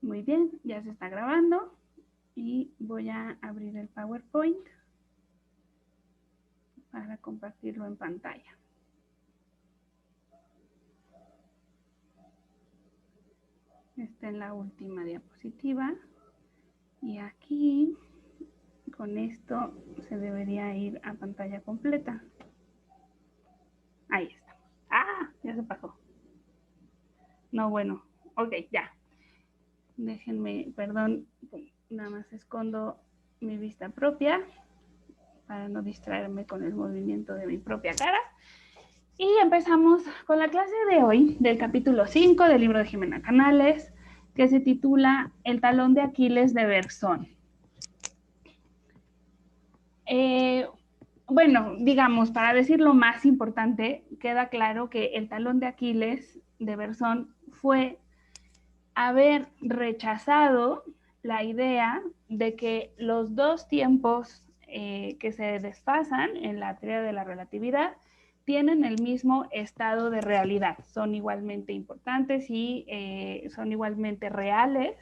Muy bien, ya se está grabando y voy a abrir el PowerPoint para compartirlo en pantalla. Está en la última diapositiva y aquí con esto se debería ir a pantalla completa. Ahí está. ¡Ah! Ya se pasó. No, bueno. Ok, ya. Déjenme, perdón, nada más escondo mi vista propia para no distraerme con el movimiento de mi propia cara. Y empezamos con la clase de hoy del capítulo 5 del libro de Jimena Canales, que se titula El talón de Aquiles de Berzón. Bueno, digamos, para decir lo más importante, queda claro que el talón de Aquiles de Berzón fue haber rechazado la idea de que los dos tiempos que se desfasan en la teoría de la relatividad tienen el mismo estado de realidad, son igualmente importantes y son igualmente reales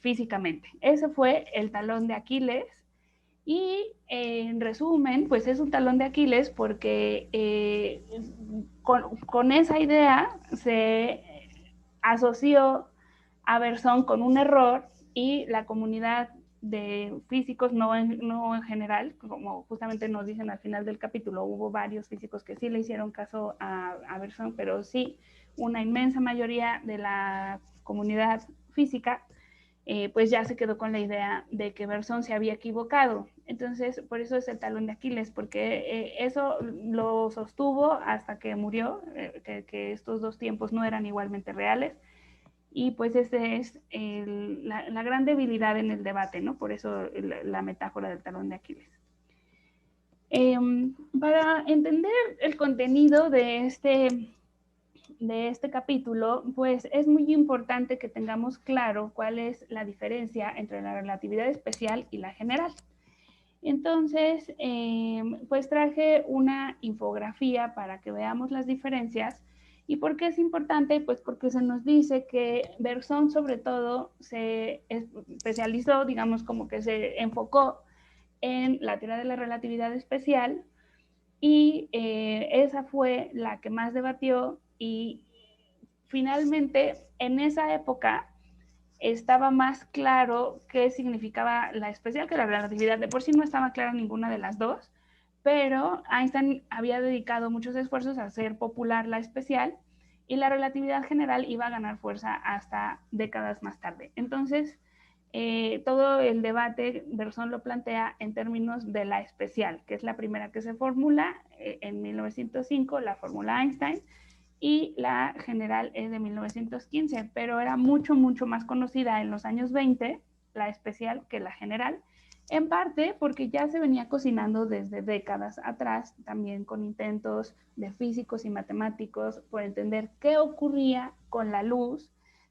físicamente. Ese fue el talón de Aquiles y en resumen, pues es un talón de Aquiles porque con esa idea se asoció a Berzón con un error y la comunidad de físicos, no en general, como justamente nos dicen al final del capítulo, hubo varios físicos que sí le hicieron caso a Berzón, pero sí una inmensa mayoría de la comunidad física pues ya se quedó con la idea de que Berzón se había equivocado. Entonces, por eso es el talón de Aquiles, porque eso lo sostuvo hasta que murió, que estos dos tiempos no eran igualmente reales. Y pues esa es la gran debilidad en el debate, ¿no? Por eso la metáfora del talón de Aquiles. Para entender el contenido de este capítulo, pues es muy importante que tengamos claro cuál es la diferencia entre la relatividad especial y la general. Entonces, pues traje una infografía para que veamos las diferencias. ¿Y por qué es importante? Pues porque se nos dice que Berzón sobre todo se especializó, digamos como que se enfocó en la teoría de la relatividad especial y esa fue la que más debatió y finalmente en esa época estaba más claro qué significaba la especial que la relatividad. De por sí no estaba clara ninguna de las dos, pero Einstein había dedicado muchos esfuerzos a hacer popular la especial y la relatividad general iba a ganar fuerza hasta décadas más tarde. Entonces, todo el debate Berzón lo plantea en términos de la especial, que es la primera que se formula en 1905, la fórmula Einstein, y la general es de 1915, pero era mucho más conocida en los años 20, la especial, que la general, en parte porque ya se venía cocinando desde décadas atrás, también con intentos de físicos y matemáticos por entender qué ocurría con la luz.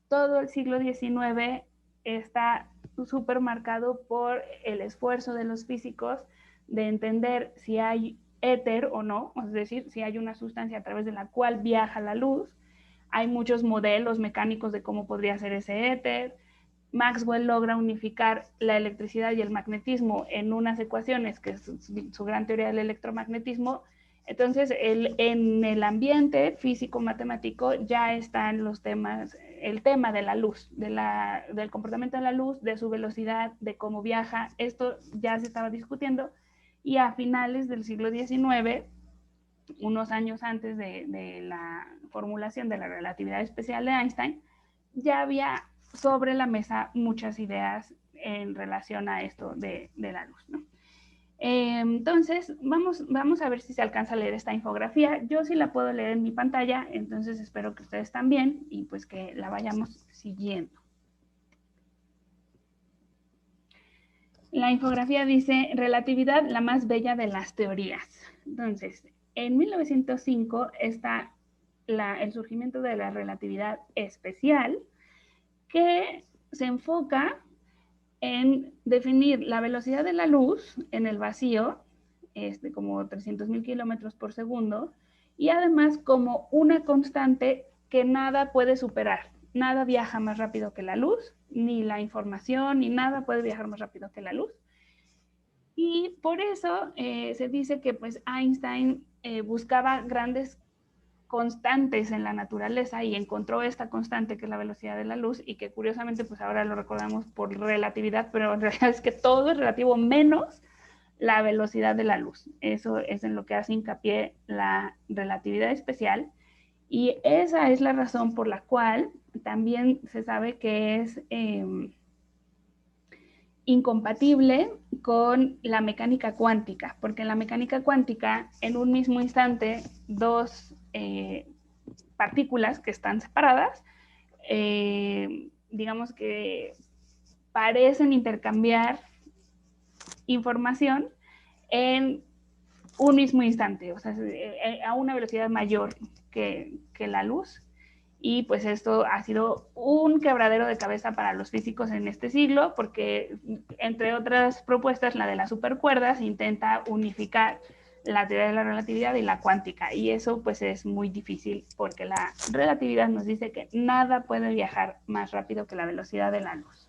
Todo el siglo XIX está súper marcado por el esfuerzo de los físicos de entender si hay éter o no, es decir, si hay una sustancia a través de la cual viaja la luz. Hay muchos modelos mecánicos de cómo podría ser ese éter. Maxwell logra unificar la electricidad y el magnetismo en unas ecuaciones, que es su gran teoría del electromagnetismo. Entonces, en el ambiente físico-matemático ya están los temas, el tema de la luz, del comportamiento de la luz, de su velocidad, de cómo viaja. Esto ya se estaba discutiendo y a finales del siglo XIX, unos años antes de la formulación de la relatividad especial de Einstein, ya había sobre la mesa muchas ideas en relación a esto de la luz, ¿no? Entonces, vamos a ver si se alcanza a leer esta infografía. Yo sí la puedo leer en mi pantalla, entonces espero que ustedes también y pues que la vayamos siguiendo. La infografía dice, relatividad, la más bella de las teorías. Entonces, en 1905 está el surgimiento de la relatividad especial, que se enfoca en definir la velocidad de la luz en el vacío, como 300.000 kilómetros por segundo, y además como una constante que nada puede superar. nada viaja más rápido que la luz, ni la información, ni nada puede viajar más rápido que la luz. Y por eso se dice que pues Einstein buscaba grandes constantes en la naturaleza y encontró esta constante que es la velocidad de la luz y que curiosamente pues ahora lo recordamos por relatividad, pero en realidad es que todo es relativo menos la velocidad de la luz. Eso es en lo que hace hincapié la relatividad especial y esa es la razón por la cual también se sabe que es incompatible con la mecánica cuántica, porque en la mecánica cuántica, en un mismo instante, dos partículas que están separadas, digamos que parecen intercambiar información en un mismo instante, o sea, a una velocidad mayor que la luz. Y pues esto ha sido un quebradero de cabeza para los físicos en este siglo, porque entre otras propuestas, la de las supercuerdas intenta unificar la teoría de la relatividad y la cuántica, y eso pues es muy difícil porque la relatividad nos dice que nada puede viajar más rápido que la velocidad de la luz.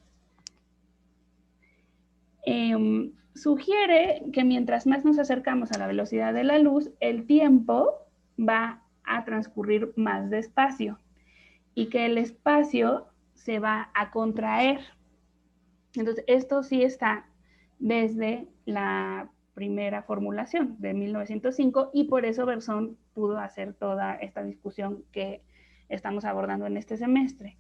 Sugiere que mientras más nos acercamos a la velocidad de la luz, el tiempo va a transcurrir más despacio y que el espacio se va a contraer. Entonces, esto sí está desde la primera formulación de 1905 y por eso Berzón pudo hacer toda esta discusión que estamos abordando en este semestre.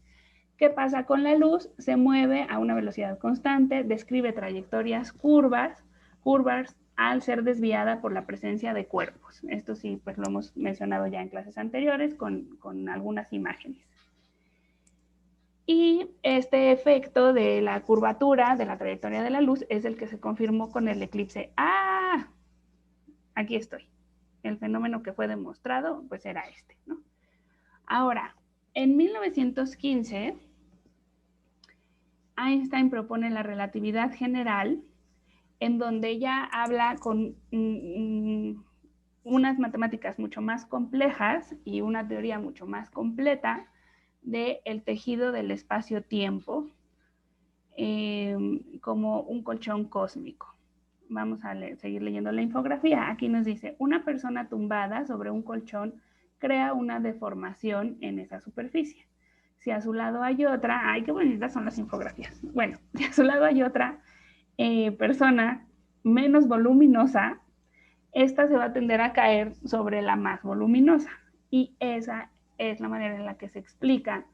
¿Qué pasa con la luz? Se mueve a una velocidad constante, describe trayectorias curvas al ser desviada por la presencia de cuerpos. Esto sí, pues lo hemos mencionado ya en clases anteriores con algunas imágenes. Y este efecto de la curvatura de la trayectoria de la luz es el que se confirmó con el eclipse. ¡Ah! Aquí estoy. El fenómeno que fue demostrado, pues era este, ¿no? Ahora, en 1915, Einstein propone la relatividad general, en donde ya habla con unas matemáticas mucho más complejas y una teoría mucho más completa del tejido del espacio-tiempo como un colchón cósmico. Vamos a seguir leyendo la infografía. Aquí nos dice, una persona tumbada sobre un colchón crea una deformación en esa superficie. Si a su lado hay otra, ¡ay, qué bonitas son las infografías! Bueno, si a su lado hay otra persona menos voluminosa, esta se va a tender a caer sobre la más voluminosa. Y esa es la manera en la que se explica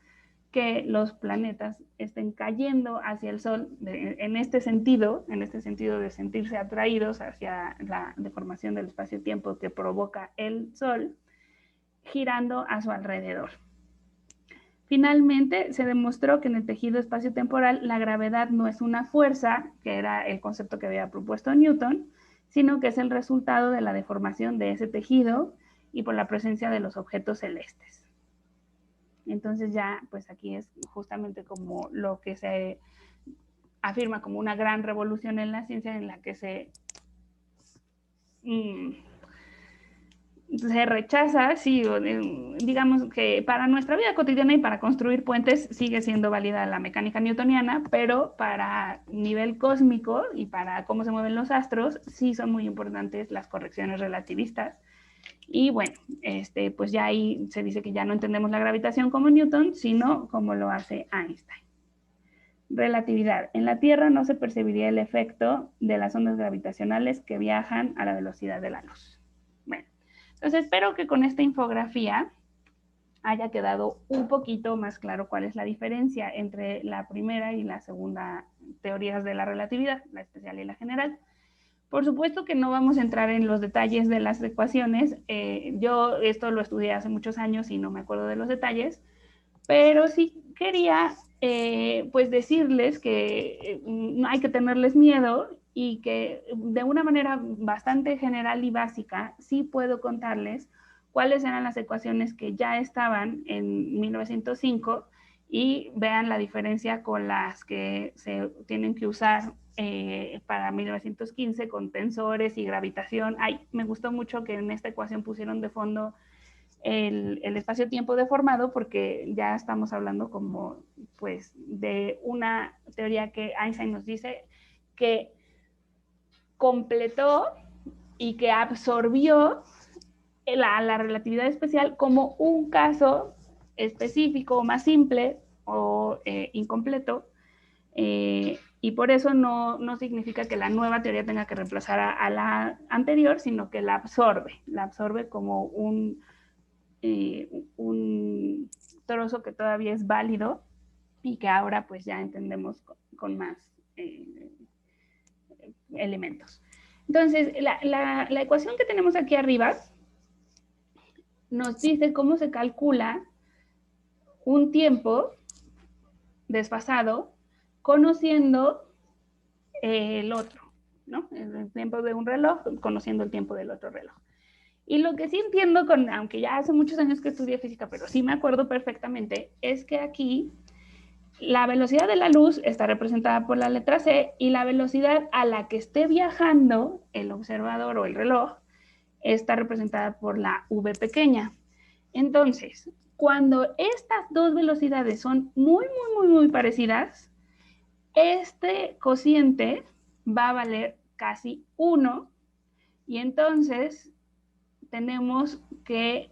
que los planetas estén cayendo hacia el Sol en este sentido de sentirse atraídos hacia la deformación del espacio-tiempo que provoca el Sol, girando a su alrededor. Finalmente, se demostró que en el tejido espacio-temporal la gravedad no es una fuerza, que era el concepto que había propuesto Newton, sino que es el resultado de la deformación de ese tejido y por la presencia de los objetos celestes. Entonces ya, pues aquí es justamente como lo que se afirma como una gran revolución en la ciencia en la que se rechaza, sí, digamos que para nuestra vida cotidiana y para construir puentes sigue siendo válida la mecánica newtoniana, pero para nivel cósmico y para cómo se mueven los astros, sí son muy importantes las correcciones relativistas. Y bueno, pues ya ahí se dice que ya no entendemos la gravitación como Newton, sino como lo hace Einstein. Relatividad. En la Tierra no se percibiría el efecto de las ondas gravitacionales que viajan a la velocidad de la luz. Bueno, entonces espero que con esta infografía haya quedado un poquito más claro cuál es la diferencia entre la primera y la segunda teorías de la relatividad, la especial y la general. Por supuesto que no vamos a entrar en los detalles de las ecuaciones. Yo esto lo estudié hace muchos años y no me acuerdo de los detalles, pero sí quería pues decirles que no hay que tenerles miedo y que de una manera bastante general y básica sí puedo contarles cuáles eran las ecuaciones que ya estaban en 1905 y vean la diferencia con las que se tienen que usar para 1915 con tensores y gravitación. Ay, me gustó mucho que en esta ecuación pusieron de fondo el espacio-tiempo deformado, porque ya estamos hablando como pues de una teoría que Einstein nos dice que completó y que absorbió la relatividad especial como un caso específico, más simple o incompleto, y por eso no significa que la nueva teoría tenga que reemplazar a la anterior, sino que la absorbe como un trozo que todavía es válido y que ahora pues ya entendemos con más elementos. Entonces, la ecuación que tenemos aquí arriba nos dice cómo se calcula un tiempo desfasado conociendo el otro, ¿no? El tiempo de un reloj conociendo el tiempo del otro reloj. Y lo que sí entiendo, aunque ya hace muchos años que estudié física, pero sí me acuerdo perfectamente, es que aquí la velocidad de la luz está representada por la letra C y la velocidad a la que esté viajando el observador o el reloj está representada por la V pequeña. Entonces, cuando estas dos velocidades son muy parecidas, este cociente va a valer casi 1 y entonces tenemos que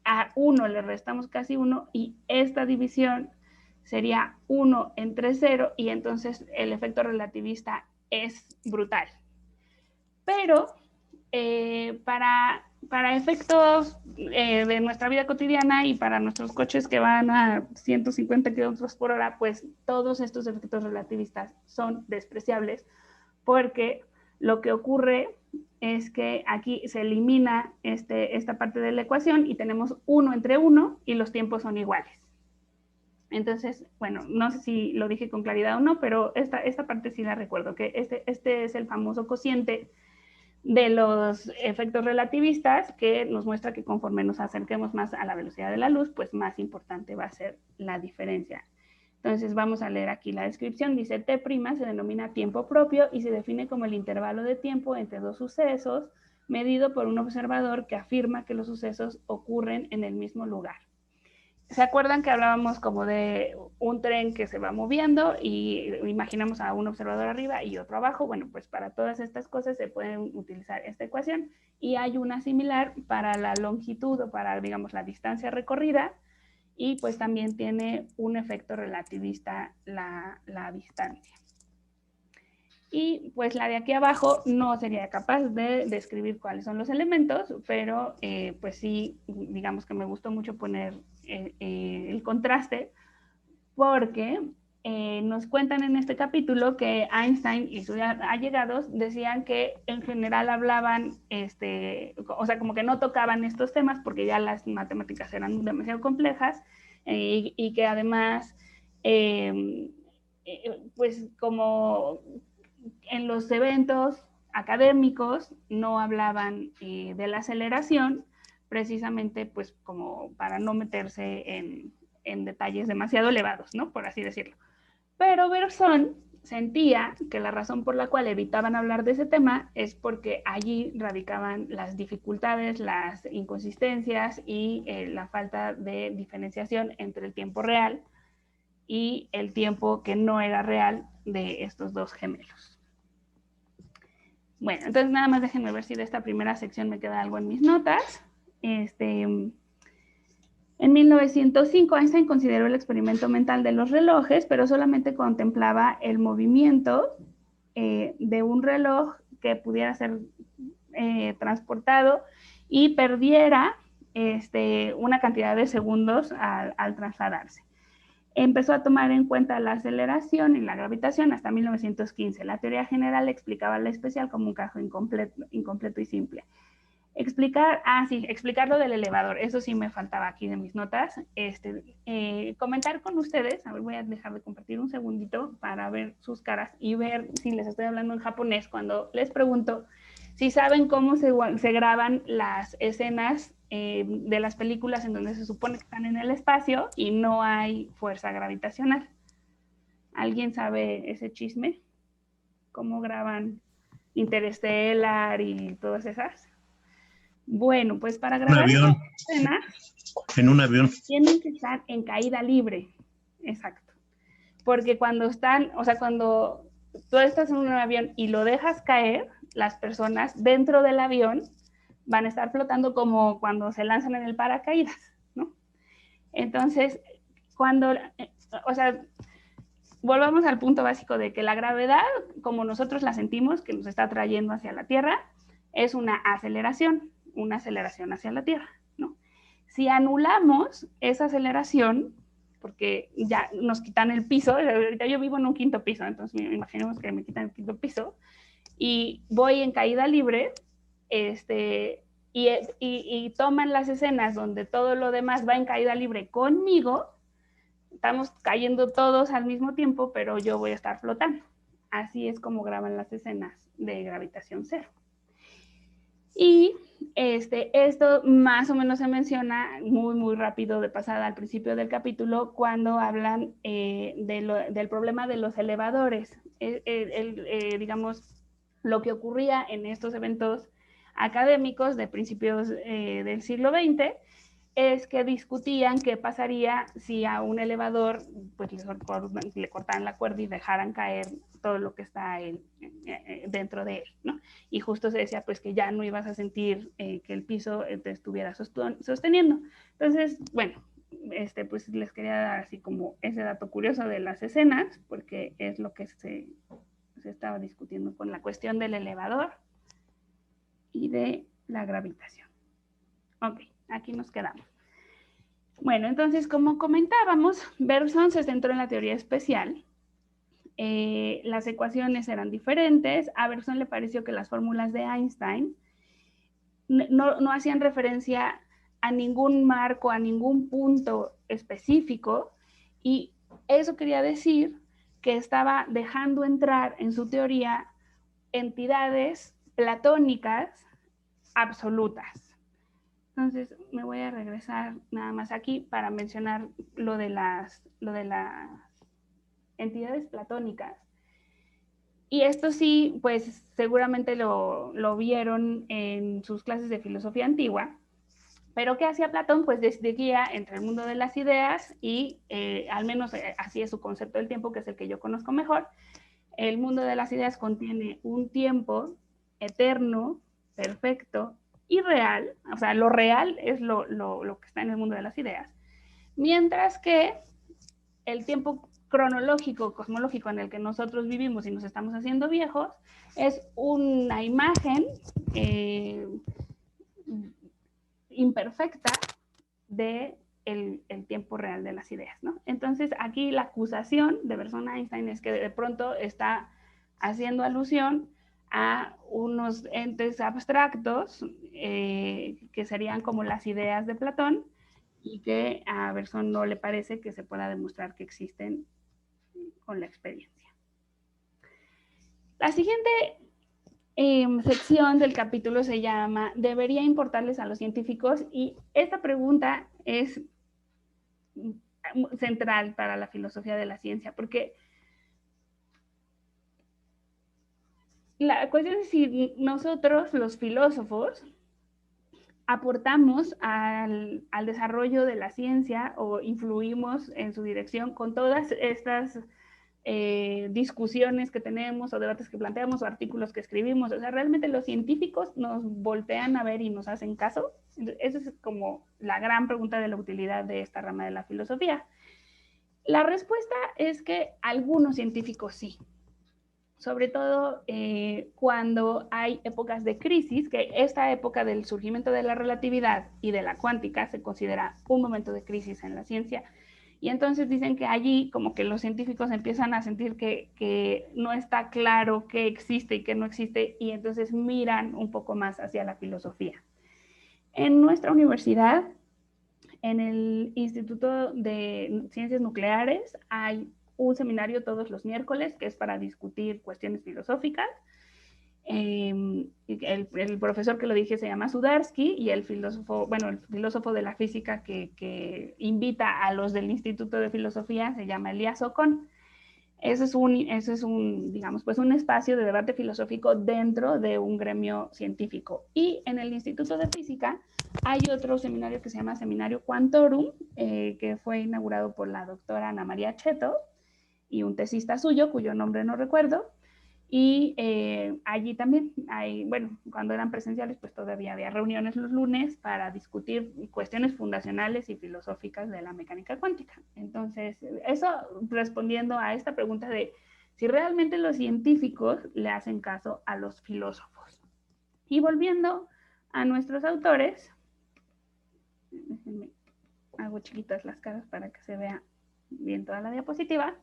a 1 le restamos casi 1 y esta división sería 1 entre 0 y entonces el efecto relativista es brutal. Pero para efectos de nuestra vida cotidiana y para nuestros coches que van a 150 kilómetros por hora, pues todos estos efectos relativistas son despreciables porque lo que ocurre es que aquí se elimina esta parte de la ecuación y tenemos 1 entre 1 y los tiempos son iguales. Entonces, bueno, no sé si lo dije con claridad o no, pero esta parte sí la recuerdo, que este es el famoso cociente de los efectos relativistas que nos muestra que conforme nos acerquemos más a la velocidad de la luz, pues más importante va a ser la diferencia. Entonces vamos a leer aquí la descripción. Dice, T' se denomina tiempo propio y se define como el intervalo de tiempo entre dos sucesos medido por un observador que afirma que los sucesos ocurren en el mismo lugar. ¿Se acuerdan que hablábamos como de un tren que se va moviendo y imaginamos a un observador arriba y otro abajo? Bueno, pues para todas estas cosas se pueden utilizar esta ecuación y hay una similar para la longitud o para, digamos, la distancia recorrida y pues también tiene un efecto relativista la distancia. Y pues la de aquí abajo no sería capaz de describir cuáles son los elementos, pero pues sí, digamos que me gustó mucho poner el contraste, porque nos cuentan en este capítulo que Einstein y sus allegados decían que en general hablaban, o sea, como que no tocaban estos temas porque ya las matemáticas eran demasiado complejas y que además, pues como en los eventos académicos no hablaban de la aceleración, precisamente pues como para no meterse en detalles demasiado elevados, ¿no? Por así decirlo. Pero Bergson sentía que la razón por la cual evitaban hablar de ese tema es porque allí radicaban las dificultades, las inconsistencias y la falta de diferenciación entre el tiempo real y el tiempo que no era real de estos dos gemelos. Bueno, entonces nada más déjenme ver si de esta primera sección me queda algo en mis notas. En 1905, Einstein consideró el experimento mental de los relojes, pero solamente contemplaba el movimiento de un reloj que pudiera ser transportado y perdiera una cantidad de segundos al trasladarse. Empezó a tomar en cuenta la aceleración y la gravitación hasta 1915. La teoría general explicaba la especial como un caso incompleto y simple. Explicar lo del elevador, eso sí me faltaba aquí de mis notas. Comentar con ustedes, a ver, voy a dejar de compartir un segundito para ver sus caras y ver si les estoy hablando en japonés cuando les pregunto si saben cómo se graban las escenas de las películas en donde se supone que están en el espacio y no hay fuerza gravitacional. ¿Alguien sabe ese chisme? ¿Cómo graban Interstellar y todas esas? Bueno, pues para Un grabar avión. estas escenas En un avión. tienen que estar en caída libre. Exacto. Porque cuando están, o sea, cuando tú estás en un avión y lo dejas caer, las personas dentro del avión van a estar flotando como cuando se lanzan en el paracaídas, ¿no? Entonces, cuando, o sea, volvamos al punto básico de que la gravedad, como nosotros la sentimos, que nos está trayendo hacia la Tierra, es una aceleración hacia la Tierra, ¿no? Si anulamos esa aceleración, porque ya nos quitan el piso, ahorita yo vivo en un quinto piso, entonces imaginemos que me quitan el quinto piso, y voy en caída libre, y toman las escenas donde todo lo demás va en caída libre conmigo, estamos cayendo todos al mismo tiempo, pero yo voy a estar flotando. Así es como graban las escenas de gravitación cero. Y esto más o menos se menciona muy rápido de pasada al principio del capítulo cuando hablan del problema de los elevadores. Digamos, lo que ocurría en estos eventos académicos de principios del siglo XX es que discutían qué pasaría si a un elevador pues le cortaran la cuerda y dejaran caer todo lo que está dentro de él, ¿no? Y justo se decía pues que ya no ibas a sentir que el piso te estuviera sosteniendo. Entonces, bueno, pues les quería dar así como ese dato curioso de las escenas, porque es lo que se estaba discutiendo con la cuestión del elevador y de la gravitación. Ok, aquí nos quedamos. Bueno, entonces, como comentábamos, Bergson se centró en la teoría especial. Las ecuaciones eran diferentes. A Bergson le pareció que las fórmulas de Einstein no hacían referencia a ningún marco, a ningún punto específico, y eso quería decir que estaba dejando entrar en su teoría entidades platónicas absolutas. Entonces me voy a regresar nada más aquí para mencionar lo de las entidades platónicas. Y esto sí, pues seguramente lo vieron en sus clases de filosofía antigua. Pero ¿qué hacía Platón? Pues distinguía entre el mundo de las ideas y, al menos así es su concepto del tiempo, que es el que yo conozco mejor. El mundo de las ideas contiene un tiempo eterno, perfecto y real. O sea, lo real es lo que está en el mundo de las ideas. Mientras que el tiempo cronológico, cosmológico en el que nosotros vivimos y nos estamos haciendo viejos, es una imagen imperfecta de el tiempo real de las ideas, ¿no? Entonces, aquí la acusación de Bergson-Einstein es que de pronto está haciendo alusión a unos entes abstractos que serían como las ideas de Platón, y que a Bergson no le parece que se pueda demostrar que existen con la experiencia. La siguiente sección del capítulo se llama ¿Debería importarles a los científicos? Y esta pregunta es central para la filosofía de la ciencia, porque la cuestión es si nosotros, los filósofos, aportamos al desarrollo de la ciencia o influimos en su dirección con todas estas discusiones que tenemos o debates que planteamos o artículos que escribimos. O sea, realmente los científicos nos voltean a ver y nos hacen caso. Esa es como la gran pregunta de la utilidad de esta rama de la filosofía. La respuesta es que algunos científicos sí, sobre todo cuando hay épocas de crisis, que esta época del surgimiento de la relatividad y de la cuántica se considera un momento de crisis en la ciencia. Y entonces dicen que allí como que los científicos empiezan a sentir que no está claro qué existe y qué no existe, y entonces miran un poco más hacia la filosofía. En nuestra universidad, en el Instituto de Ciencias Nucleares, hay un seminario todos los miércoles que es para discutir cuestiones filosóficas. El profesor que lo dije se llama Sudarsky, y el filósofo de la física que invita a los del Instituto de Filosofía se llama Elias Ocon. Ese es un, digamos, pues un espacio de debate filosófico dentro de un gremio científico. Y en el Instituto de Física hay otro seminario que se llama Seminario Quantorum, que fue inaugurado por la doctora Ana María Cheto y un tesista suyo, cuyo nombre no recuerdo. Y allí también hay, bueno, cuando eran presenciales, pues todavía había reuniones los lunes para discutir cuestiones fundacionales y filosóficas de la mecánica cuántica. Entonces, eso respondiendo a esta pregunta de si realmente los científicos le hacen caso a los filósofos. Y volviendo a nuestros autores, déjenme, hago chiquitas las caras para que se vea bien toda la diapositiva.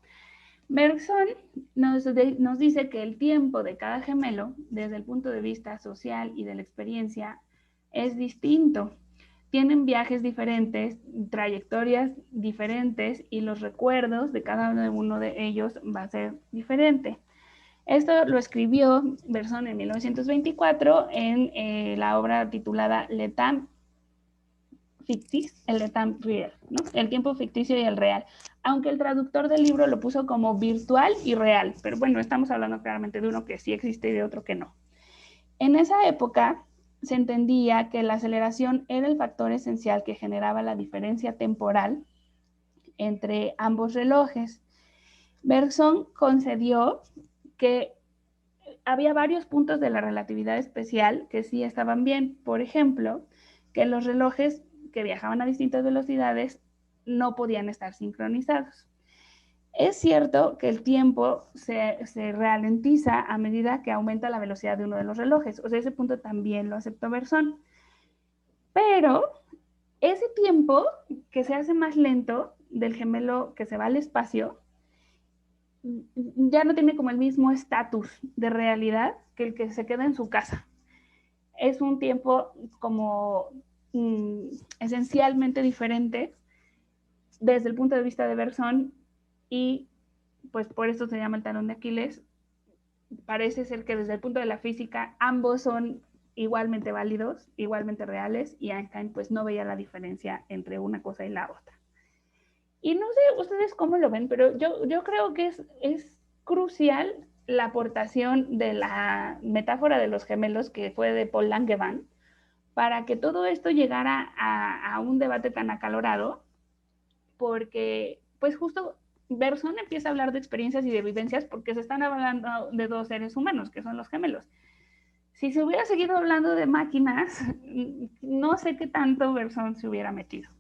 Bergson nos dice que el tiempo de cada gemelo, desde el punto de vista social y de la experiencia, es distinto. Tienen viajes diferentes, trayectorias diferentes y los recuerdos de cada uno de ellos va a ser diferente. Esto lo escribió Bergson en 1924 en la obra titulada Le Temps fictice, el de temps real, ¿no? El tiempo ficticio y el real. Aunque el traductor del libro lo puso como virtual y real, pero bueno, estamos hablando claramente de uno que sí existe y de otro que no. En esa época se entendía que la aceleración era el factor esencial que generaba la diferencia temporal entre ambos relojes. Bergson concedió que había varios puntos de la relatividad especial que sí estaban bien. Por ejemplo, que los relojes que viajaban a distintas velocidades no podían estar sincronizados. Es cierto que el tiempo se ralentiza a medida que aumenta la velocidad de uno de los relojes. O sea, ese punto también lo aceptó Bergson. Pero ese tiempo que se hace más lento del gemelo que se va al espacio, ya no tiene como el mismo estatus de realidad que el que se queda en su casa. Es un tiempo como esencialmente diferente desde el punto de vista de Bergson y pues por eso se llama el talón de Aquiles. Parece ser que desde el punto de la física ambos son igualmente válidos, igualmente reales y Einstein pues no veía la diferencia entre una cosa y la otra. Y no sé ustedes cómo lo ven, pero yo creo que es crucial la aportación de la metáfora de los gemelos que fue de Paul Langevin para que todo esto llegara a un debate tan acalorado, porque pues justo Bergson empieza a hablar de experiencias y de vivencias porque se están hablando de dos seres humanos, que son los gemelos. Si se hubiera seguido hablando de máquinas, no sé qué tanto Bergson se hubiera metido.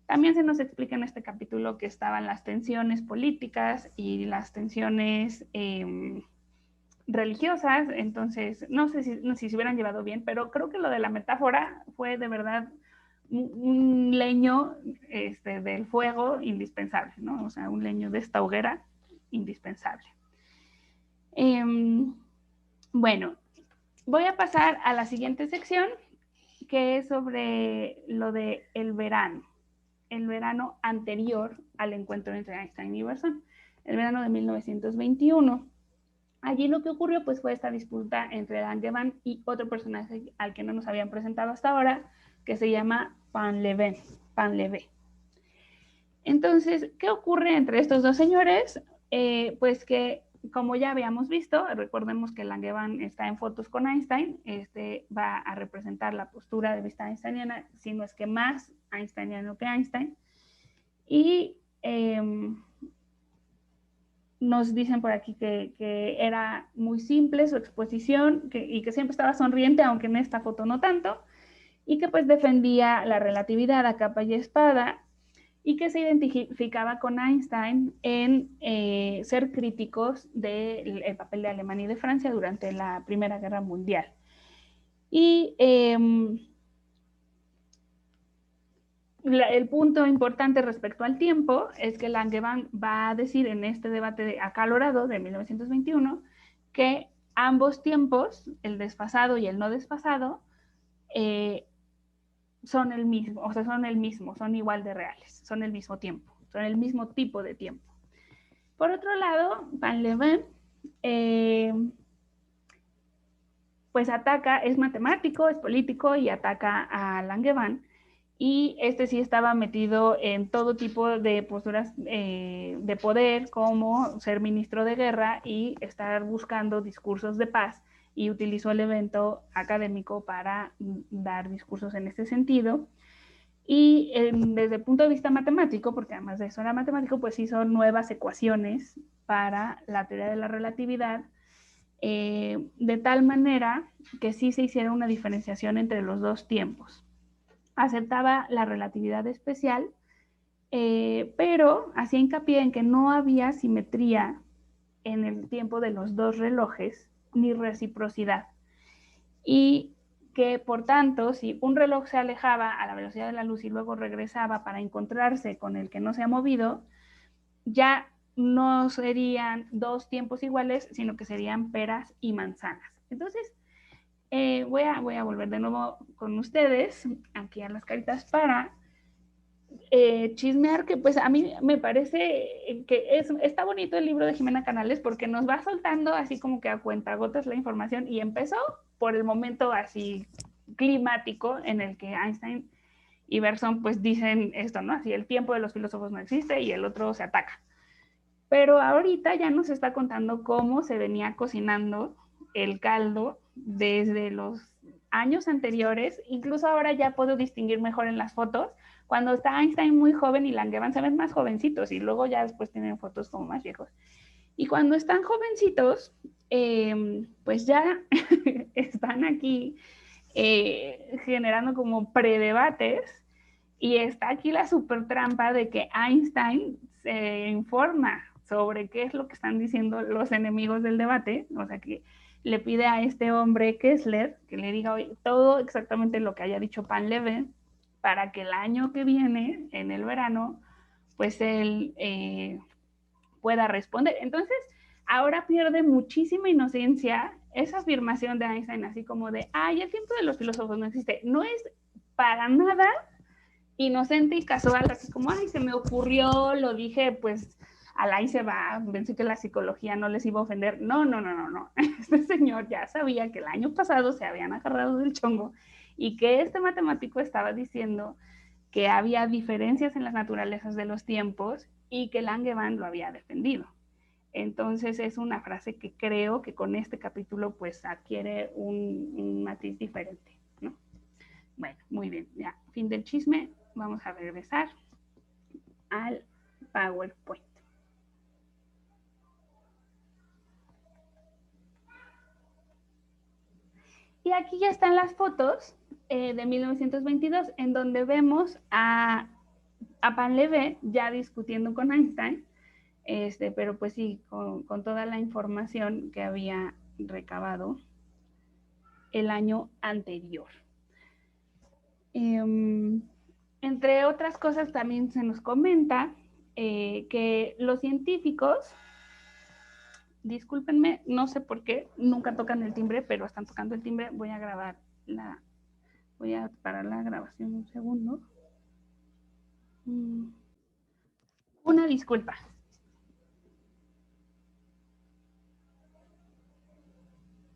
También se nos explica en este capítulo que estaban las tensiones políticas y las tensiones religiosas, entonces no sé si se hubieran llevado bien, pero creo que lo de la metáfora fue de verdad un leño del fuego indispensable, ¿no? O sea, un leño de esta hoguera indispensable. Bueno, voy a pasar a la siguiente sección, que es sobre lo de el verano anterior al encuentro entre Einstein y Bergson, el verano de 1921. Allí lo que ocurrió pues fue esta disputa entre Langevin y otro personaje al que no nos habían presentado hasta ahora, que se llama Painlevé. Entonces, ¿qué ocurre entre estos dos señores? Pues que, como ya habíamos visto, recordemos que Langevin está en fotos con Einstein, va a representar la postura de vista einsteiniana, si no es que más einsteiniano que Einstein, y nos dicen por aquí que era muy simple su exposición y que siempre estaba sonriente, aunque en esta foto no tanto, y que pues defendía la relatividad a capa y espada, y que se identificaba con Einstein en ser críticos del papel de Alemania y de Francia durante la Primera Guerra Mundial. Y el punto importante respecto al tiempo es que Langevin va a decir en este debate acalorado de 1921 que ambos tiempos, el desfasado y el no desfasado, son el mismo, o sea, son igual de reales, son el mismo tiempo, son el mismo tipo de tiempo. Por otro lado, Painlevé pues ataca, es matemático, es político y ataca a Langevin y este sí estaba metido en todo tipo de posturas de poder, como ser ministro de guerra y estar buscando discursos de paz, y utilizó el evento académico para dar discursos en este sentido. Y desde el punto de vista matemático, porque además de eso era matemático, pues hizo nuevas ecuaciones para la teoría de la relatividad, de tal manera que sí se hiciera una diferenciación entre los dos tiempos. Aceptaba la relatividad especial, pero hacía hincapié en que no había simetría en el tiempo de los dos relojes ni reciprocidad, y que por tanto si un reloj se alejaba a la velocidad de la luz y luego regresaba para encontrarse con el que no se ha movido, ya no serían dos tiempos iguales, sino que serían peras y manzanas. Entonces, voy a volver de nuevo con ustedes aquí a las caritas para chismear, que pues a mí me parece que está bonito el libro de Jimena Canales, porque nos va soltando así como que a cuentagotas la información, y empezó por el momento así climático en el que Einstein y Bergson pues dicen esto, ¿no? Así el tiempo de los filósofos no existe y el otro se ataca. Pero ahorita ya nos está contando cómo se venía cocinando el caldo desde los años anteriores. Incluso ahora ya puedo distinguir mejor en las fotos cuando está Einstein muy joven y Langevin se ven más jovencitos, y luego ya después tienen fotos como más viejos. Y cuando están jovencitos, pues ya están aquí generando como predebates, y está aquí la super trampa de que Einstein se informa sobre qué es lo que están diciendo los enemigos del debate, o sea que le pide a este hombre Kessler que le diga todo exactamente lo que haya dicho Painlevé, para que el año que viene, en el verano, pues él pueda responder. Entonces, ahora pierde muchísima inocencia esa afirmación de Einstein, así como de, ay, el tiempo de los filósofos no existe. No es para nada inocente y casual, así como, ay, se me ocurrió, lo dije, pues al ahí se va, pensé que la psicología no les iba a ofender. No, no, no, no, no. Este señor ya sabía que el año pasado se habían agarrado del chongo y que este matemático estaba diciendo que había diferencias en las naturalezas de los tiempos y que Langevin lo había defendido. Entonces es una frase que creo que con este capítulo pues adquiere un matiz diferente, ¿no? Bueno, muy bien, ya, fin del chisme. Vamos a regresar al PowerPoint. Y aquí ya están las fotos de 1922, en donde vemos a Painlevé ya discutiendo con Einstein, pero pues sí, con toda la información que había recabado el año anterior. Entre otras cosas, también se nos comenta que los científicos, discúlpenme, no sé por qué, nunca tocan el timbre, pero están tocando el timbre. Voy a grabar voy a parar la grabación un segundo. Una disculpa.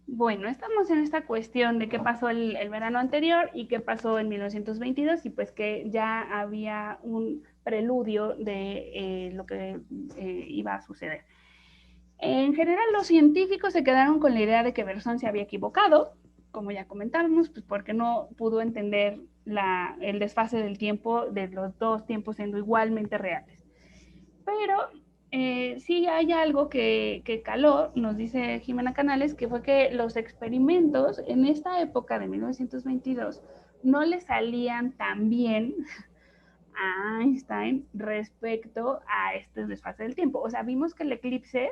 Bueno, estamos en esta cuestión de qué pasó el verano anterior y qué pasó en 1922, y pues que ya había un preludio de lo que iba a suceder. En general, los científicos se quedaron con la idea de que Bergson se había equivocado, como ya comentábamos, pues porque no pudo entender el desfase del tiempo, de los dos tiempos siendo igualmente reales. Pero sí hay algo que caló, nos dice Jimena Canales, que fue que los experimentos en esta época de 1922 no le salían tan bien a Einstein respecto a este desfase del tiempo. O sea, vimos que el eclipse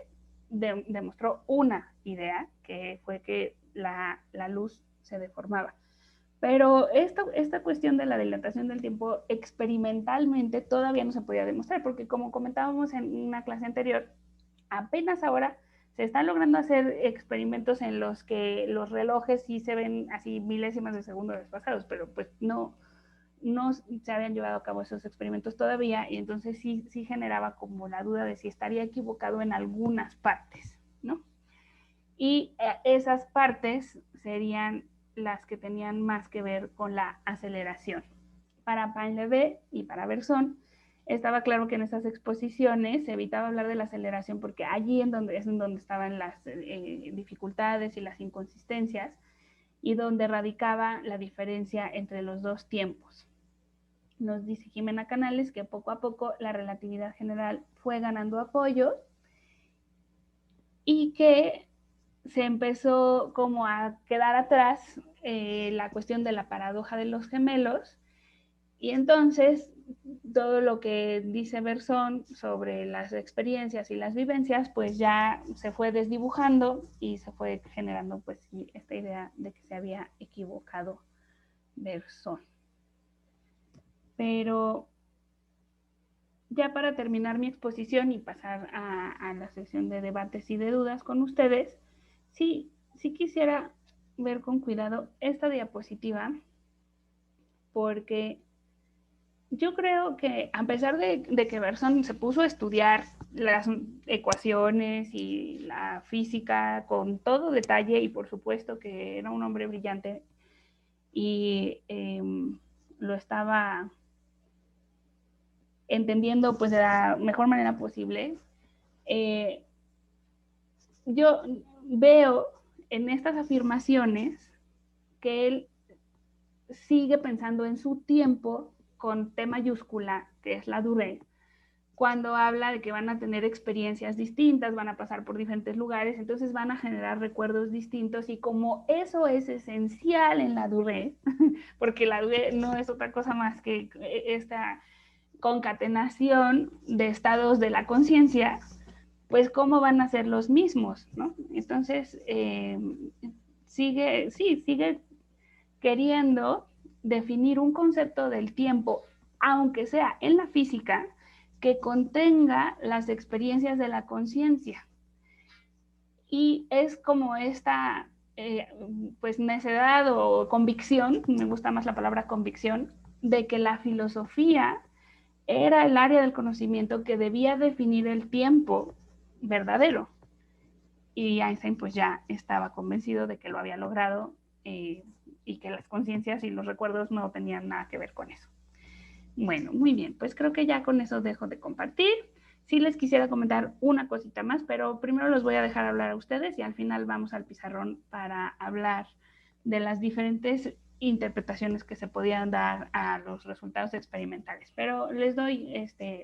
demostró una idea, que fue que la luz se deformaba. Pero esta cuestión de la dilatación del tiempo experimentalmente todavía no se podía demostrar, porque como comentábamos en una clase anterior, apenas ahora se están logrando hacer experimentos en los que los relojes sí se ven así milésimas de segundo desfasados, pero pues no se habían llevado a cabo esos experimentos todavía, y entonces sí generaba como la duda de si estaría equivocado en algunas partes, ¿no? Y esas partes serían las que tenían más que ver con la aceleración. Para Painlevé y para Berzón, estaba claro que en estas exposiciones se evitaba hablar de la aceleración porque allí es en donde estaban las dificultades y las inconsistencias y donde radicaba la diferencia entre los dos tiempos. Nos dice Jimena Canales que poco a poco la relatividad general fue ganando apoyo y que se empezó como a quedar atrás la cuestión de la paradoja de los gemelos, y entonces todo lo que dice Berzón sobre las experiencias y las vivencias, pues ya se fue desdibujando y se fue generando pues esta idea de que se había equivocado Berzón. Pero ya para terminar mi exposición y pasar a la sección de debates y de dudas con ustedes, sí quisiera ver con cuidado esta diapositiva, porque yo creo que a pesar de que Berzón se puso a estudiar las ecuaciones y la física con todo detalle, y por supuesto que era un hombre brillante y lo estaba entendiendo pues de la mejor manera posible, yo veo en estas afirmaciones que él sigue pensando en su tiempo con T mayúscula, que es la durée, cuando habla de que van a tener experiencias distintas, van a pasar por diferentes lugares, entonces van a generar recuerdos distintos, y como eso es esencial en la durée, porque la durée no es otra cosa más que esta concatenación de estados de la conciencia, pues cómo van a ser los mismos, ¿no? Entonces, sigue queriendo definir un concepto del tiempo, aunque sea en la física, que contenga las experiencias de la conciencia. Y es como esta pues necedad o convicción, me gusta más la palabra convicción, de que la filosofía era el área del conocimiento que debía definir el tiempo verdadero. Y Einstein pues ya estaba convencido de que lo había logrado, y que las conciencias y los recuerdos no tenían nada que ver con eso. Bueno, muy bien, pues creo que ya con eso dejo de compartir. Sí les quisiera comentar una cosita más, pero primero los voy a dejar hablar a ustedes y al final vamos al pizarrón para hablar de las diferentes interpretaciones que se podían dar a los resultados experimentales. Pero les doy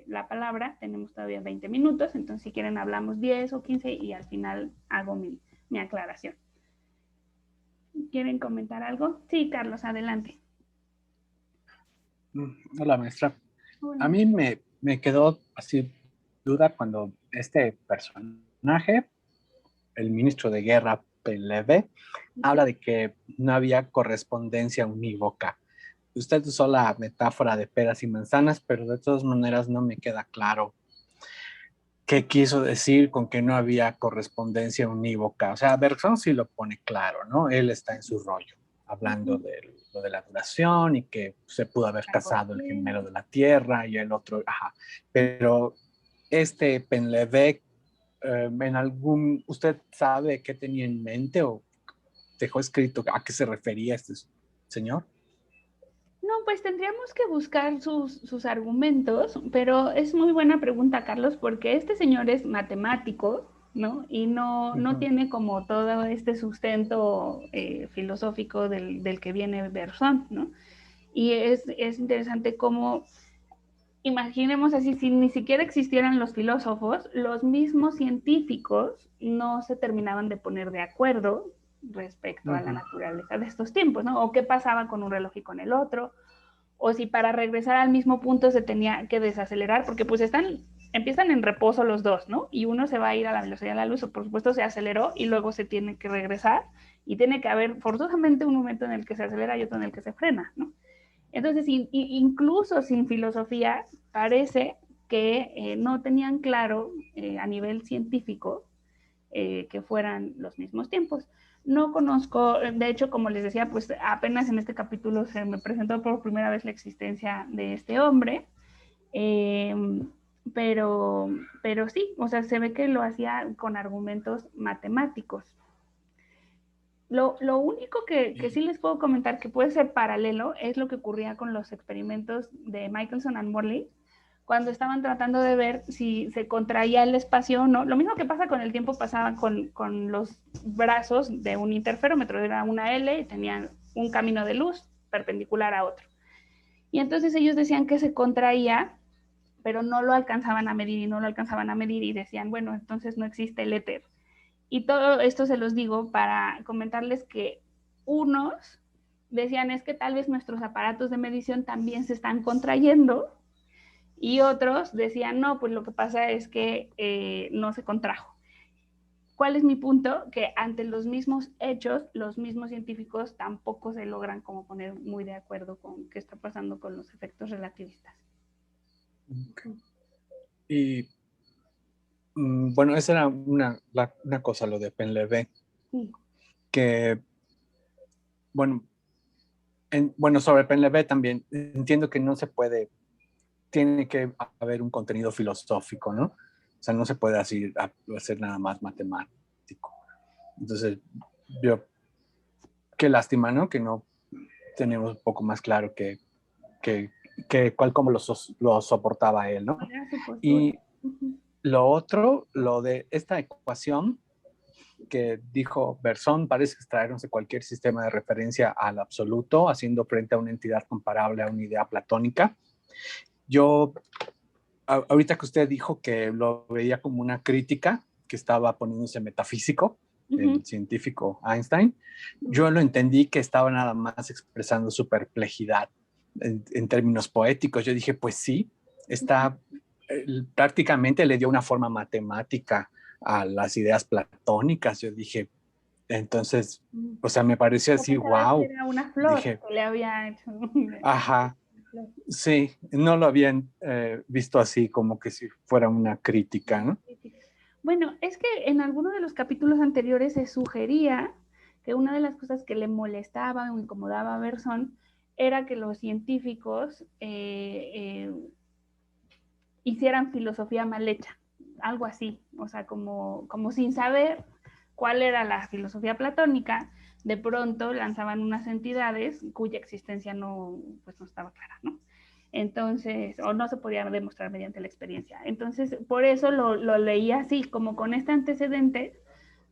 la palabra, tenemos todavía 20 minutos, entonces si quieren hablamos 10 o 15 y al final hago mi aclaración. ¿Quieren comentar algo? Sí, Carlos, adelante. Hola, maestra. A mí me quedó así duda cuando este personaje, el ministro de Guerra Painlevé, habla de que no había correspondencia unívoca. Usted usó la metáfora de peras y manzanas, pero de todas maneras no me queda claro qué quiso decir con que no había correspondencia unívoca. O sea, Bergson sí lo pone claro, ¿no? Él está en su rollo, hablando de lo de la duración y que se pudo haber casado el gemelo de la Tierra y el otro, ajá. Pero este Painlevé, ¿usted sabe qué tenía en mente o dejó escrito a qué se refería este señor? No, pues tendríamos que buscar sus argumentos, pero es muy buena pregunta, Carlos, porque este señor es matemático, ¿no? Y no tiene como todo este sustento filosófico del que viene Berzón, ¿no? Y es interesante cómo, imaginemos así, si ni siquiera existieran los filósofos, los mismos científicos no se terminaban de poner de acuerdo respecto a la naturaleza de estos tiempos, ¿no? O qué pasaba con un reloj y con el otro, o si para regresar al mismo punto se tenía que desacelerar, porque pues empiezan en reposo los dos, ¿no? Y uno se va a ir a la velocidad de la luz, o por supuesto se aceleró y luego se tiene que regresar, y tiene que haber forzosamente un momento en el que se acelera y otro en el que se frena, ¿no? Entonces, incluso sin filosofía, parece que no tenían claro a nivel científico que fueran los mismos tiempos. No conozco, de hecho, como les decía, pues apenas en este capítulo se me presentó por primera vez la existencia de este hombre, eh, pero sí, o sea, se ve que lo hacía con argumentos matemáticos. Lo único que sí les puedo comentar que puede ser paralelo es lo que ocurría con los experimentos de Michelson and Morley, cuando estaban tratando de ver si se contraía el espacio o no. Lo mismo que pasa con el tiempo pasaba con los brazos de un interferómetro, era una L y tenían un camino de luz perpendicular a otro. Y entonces ellos decían que se contraía, pero no lo alcanzaban a medir y no lo alcanzaban a medir y decían, bueno, entonces no existe el éter. Y todo esto se los digo para comentarles que unos decían es que tal vez nuestros aparatos de medición también se están contrayendo y otros decían no, pues lo que pasa es que no se contrajo. ¿Cuál es mi punto? Que ante los mismos hechos, los mismos científicos tampoco se logran como poner muy de acuerdo con qué está pasando con los efectos relativistas. Okay. Y bueno, esa era una cosa, lo de Penlevé, Sí. que, bueno, bueno, sobre Penlevé también, entiendo que no se puede, tiene que haber un contenido filosófico, ¿no? O sea, no se puede así hacer nada más matemático. Entonces, yo, qué lástima, ¿no? Que no tenemos un poco más claro cómo lo soportaba él, ¿no? Y lo otro, lo de esta ecuación que dijo Berzón, parece extraerse cualquier sistema de referencia al absoluto, haciendo frente a una entidad comparable a una idea platónica. Yo, ahorita que usted dijo que lo veía como una crítica, que estaba poniéndose metafísico, el científico Einstein, yo lo entendí que estaba nada más expresando su perplejidad en términos poéticos. Yo dije, pues sí, está, prácticamente le dio una forma matemática a las ideas platónicas. Yo dije, entonces, o sea, me pareció así, wow. Era una flor Dije, que le había hecho. ajá, sí, no lo habían visto así como que si fuera una crítica, ¿no? Bueno, es que en alguno de los capítulos anteriores se sugería que una de las cosas que le molestaba o incomodaba a Berzón era que los científicos hicieran filosofía mal hecha, algo así, o sea, como sin saber cuál era la filosofía platónica, de pronto lanzaban unas entidades cuya existencia no, pues no estaba clara, ¿no? Entonces, o no se podía demostrar mediante la experiencia. Entonces, por eso lo leí así, como con este antecedente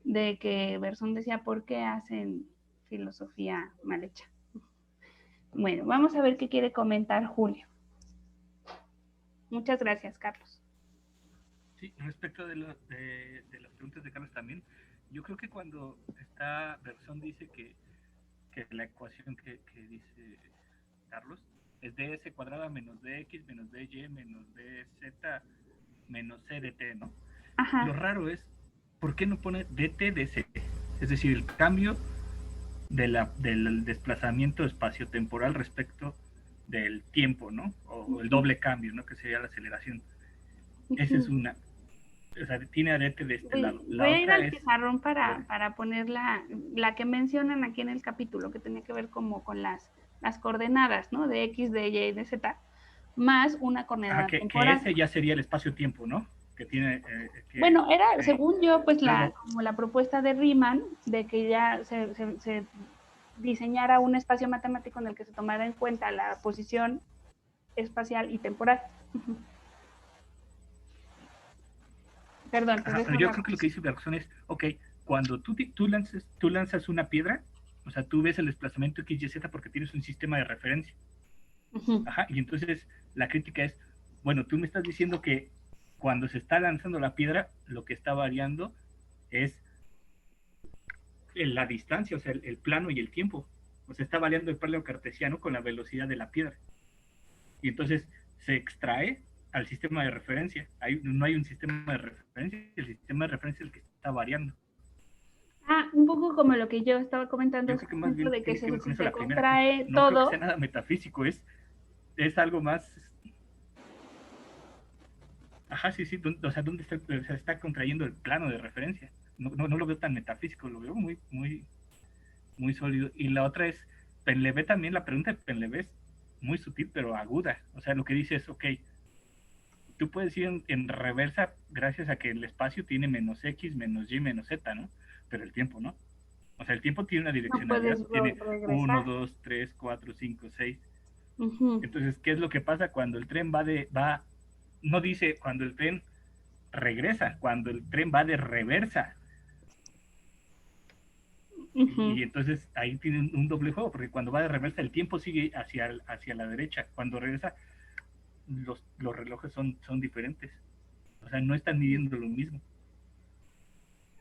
de que Berzón decía, ¿por qué hacen filosofía mal hecha? Bueno, vamos a ver qué quiere comentar Julio. Muchas gracias, Carlos. Sí, respecto de las preguntas de Carlos también, yo creo que cuando está Berzón dice que la ecuación que dice Carlos es ds cuadrada menos dx menos dy menos dz menos c de t, ¿no? Ajá. Lo raro es, ¿por qué no pone dt dc? Es decir, el cambio del desplazamiento espaciotemporal respecto del tiempo, ¿no? O el doble cambio, ¿no? Que sería la aceleración. Esa es una. O sea, tiene arete de este lado. Voy a ir al pizarrón para poner la que mencionan aquí en el capítulo, que tenía que ver como con las coordenadas, ¿no? De X, de Y y de Z, más una coordenada temporal. Que ese ya sería el espacio-tiempo, ¿no? Que tiene... bueno, era, según yo, pues como la propuesta de Riemann, de que ya se diseñara un espacio matemático en el que se tomara en cuenta la posición espacial y temporal. Perdón. Pero yo creo que lo que dice Bergson es, ok, cuando tú lanzas una piedra, o sea, tú ves el desplazamiento X, Y, Z porque tienes un sistema de referencia. Ajá, y entonces la crítica es, bueno, tú me estás diciendo que cuando se está lanzando la piedra, lo que está variando es la distancia, o sea, el plano y el tiempo. O sea, está variando el plano cartesiano con la velocidad de la piedra. Y entonces se extrae al sistema de referencia. No hay un sistema de referencia, el sistema de referencia es el que está variando. Un poco como lo que yo estaba comentando, yo creo que más bien de que se contrae no todo. creo que sea nada metafísico, es algo más. Ajá, sí, o sea, ¿dónde está contrayendo el plano de referencia? No lo veo tan metafísico, lo veo muy, muy, muy sólido. Y la otra es, Penlevé también, la pregunta de Penlevé es muy sutil, pero aguda. O sea, lo que dice es, ok, tú puedes ir en reversa gracias a que el espacio tiene menos X, menos Y, menos Z, ¿no? Pero el tiempo no. O sea, el tiempo tiene una No direccionalidad, puedes tiene 1, regresar. 2, 3, 4, 5, 6. Ujú, Entonces, ¿qué es lo que pasa cuando el tren no dice cuando el tren regresa, cuando el tren va de reversa? ujú. Y entonces ahí tiene un doble juego, porque cuando va de reversa el tiempo sigue hacia la derecha. Cuando regresa, los relojes son diferentes. O sea, no están midiendo lo mismo.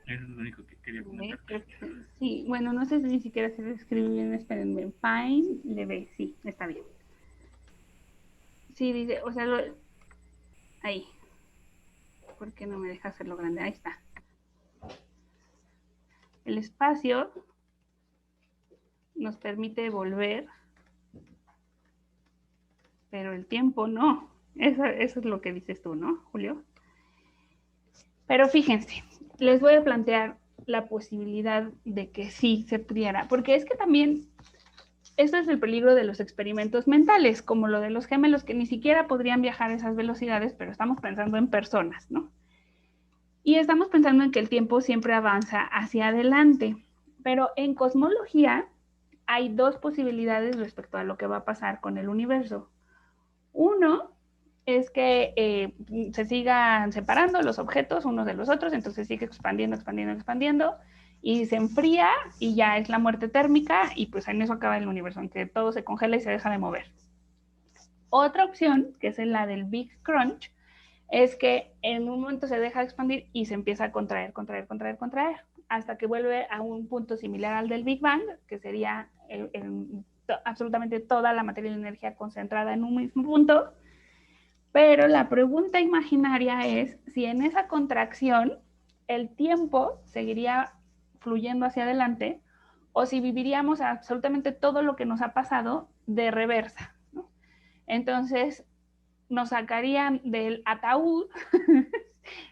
Eso es lo único que quería comentar. Creo que sí. Bueno, no sé si ni siquiera se escribe bien. Espérenme. Fine, leve. Sí, está bien. Sí, dice, o sea, ahí. ¿Por qué no me deja hacerlo grande? Ahí está. El espacio nos permite volver, pero el tiempo no. Eso es lo que dices tú, ¿no, Julio? Pero fíjense, les voy a plantear la posibilidad de que sí se pudiera, porque es que también esto es el peligro de los experimentos mentales, como lo de los gemelos, que ni siquiera podrían viajar a esas velocidades, pero estamos pensando en personas, ¿no? Y estamos pensando en que el tiempo siempre avanza hacia adelante, pero en cosmología hay dos posibilidades respecto a lo que va a pasar con el universo. Uno es que se sigan separando los objetos unos de los otros, entonces sigue expandiendo, expandiendo, expandiendo, y se enfría y ya es la muerte térmica, y pues en eso acaba el universo, en que todo se congela y se deja de mover. Otra opción, que es la del Big Crunch, es que en un momento se deja de expandir y se empieza a contraer, contraer, contraer, contraer, hasta que vuelve a un punto similar al del Big Bang, que sería absolutamente toda la materia y la energía concentrada en un mismo punto. Pero la pregunta imaginaria es si en esa contracción el tiempo seguiría fluyendo hacia adelante o si viviríamos absolutamente todo lo que nos ha pasado de reversa, ¿no? Entonces nos sacarían del ataúd,